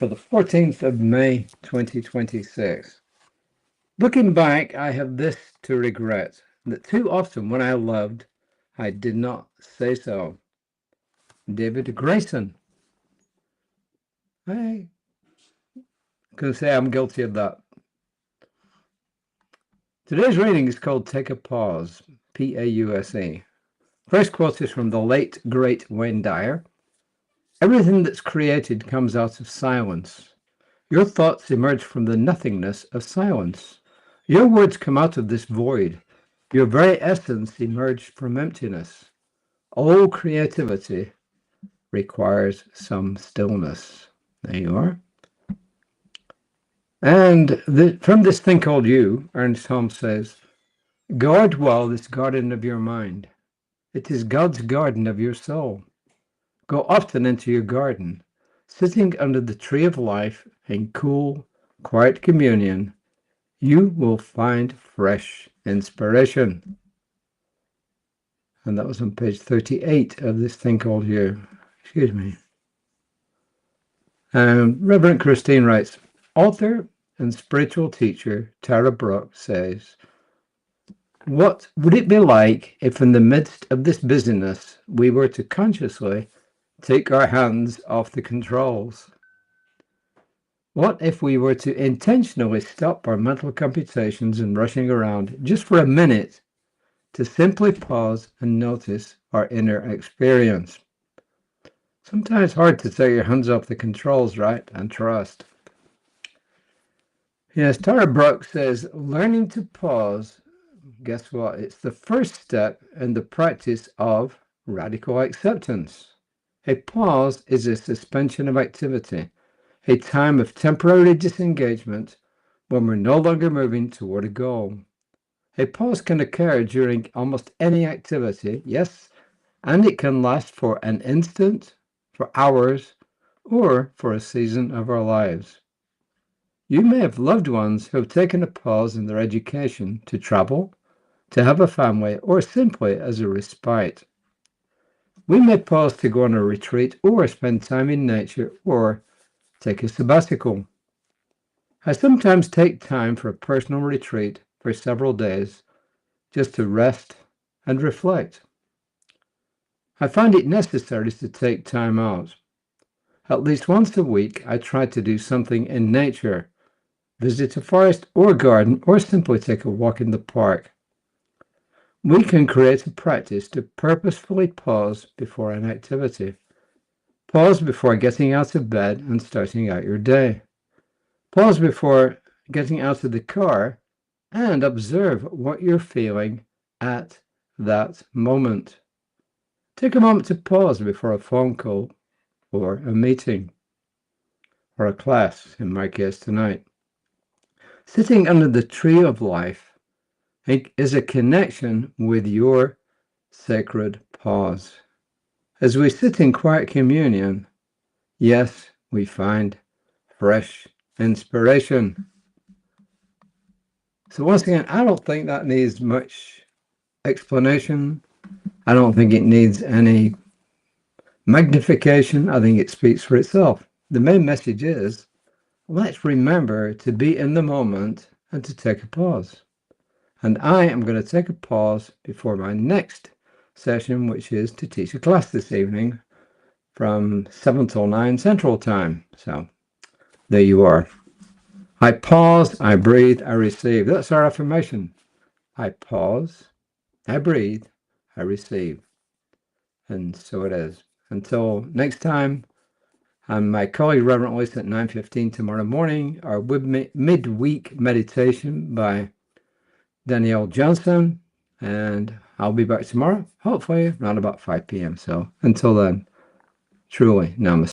for the 14th of May, 2026. Looking back, I have this to regret, that too often when I loved, I did not say so. David Grayson. I can say I'm guilty of that. Today's reading is called Take a Pause, P-A-U-S-E. First quote is from the late, great Wayne Dyer. Everything that's created comes out of silence. Your thoughts emerge from the nothingness of silence. Your words come out of this void. Your very essence emerged from emptiness. All creativity requires some stillness. There you are. And from this thing called you, Ernest Holmes says, guard well this garden of your mind. It is God's garden of your soul. Go often into your garden, sitting under the tree of life in cool, quiet communion. You will find fresh inspiration. And that was on page 38 of this thing called you. Excuse me. Reverend Christine writes, author and spiritual teacher Tara Brach says, what would it be like if in the midst of this busyness we were to consciously take our hands off the controls? What if we were to intentionally stop our mental computations and rushing around just for a minute to simply pause and notice our inner experience? Sometimes hard to take your hands off the controls, right? And trust. Yes, Tara Brach says, learning to pause, guess what? It's the first step in the practice of radical acceptance. A pause is a suspension of activity, a time of temporary disengagement when we're no longer moving toward a goal. A pause can occur during almost any activity, yes, and it can last for an instant, for hours, or for a season of our lives. You may have loved ones who have taken a pause in their education to travel, to have a family, or simply as a respite. We may pause to go on a retreat or spend time in nature or take a sabbatical. I sometimes take time for a personal retreat for several days just to rest and reflect. I find it necessary to take time out. At least once a week, I try to do something in nature, visit a forest or garden, or simply take a walk in the park. We can create a practice to purposefully pause before an activity. Pause before getting out of bed and starting out your day. Pause before getting out of the car and observe what you're feeling at that moment. Take a moment to pause before a phone call or a meeting or a class, in my case tonight. Sitting under the tree of life is a connection with your sacred pause. As we sit in quiet communion, yes, we find fresh inspiration. So once again, I don't think that needs much explanation. I don't think it needs any magnification. I think it speaks for itself. The main message is, let's remember to be in the moment and to take a pause. And I am going to take a pause before my next session, which is to teach a class this evening from 7 till 9 Central Time. So there you are. I pause, I breathe, I receive. That's our affirmation. I pause, I breathe, I receive. And so it is. Until next time, my colleague Reverend Lisa at 9:15 tomorrow morning, our midweek meditation by Danielle Johnson, and I'll be back tomorrow, hopefully around about 5 p.m. So until then, truly, namaste.